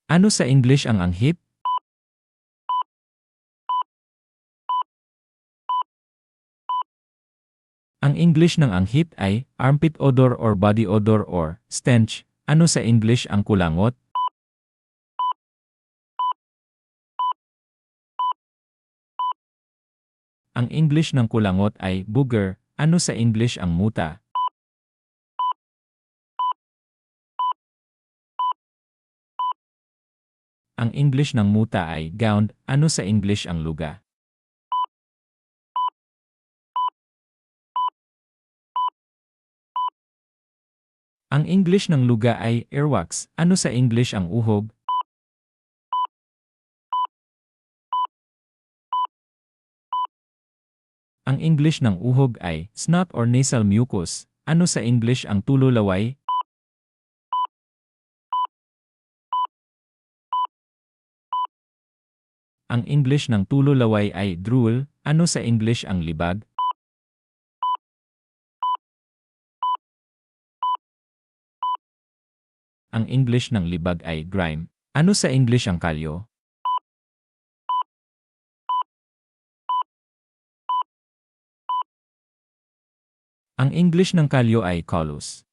Ano sa English ang anghip? Ang English ng anghip ay armpit odor or body odor or stench. Ano sa English ang kulangot? Ang English ng kulangot ay booger. Ano sa English ang muta? Ang English ng muta ay gown. Ano sa English ang luga? Ang English ng luga ay earwax. Ano sa English ang uhog? Ang English ng uhog ay snot or nasal mucus. Ano sa English ang tululaway? Ang English ng tululaway ay drool. Ano sa English ang libag? Ang English ng libag ay grime. Ano sa English ang kalyo? Ang English ng kalyo ay callus.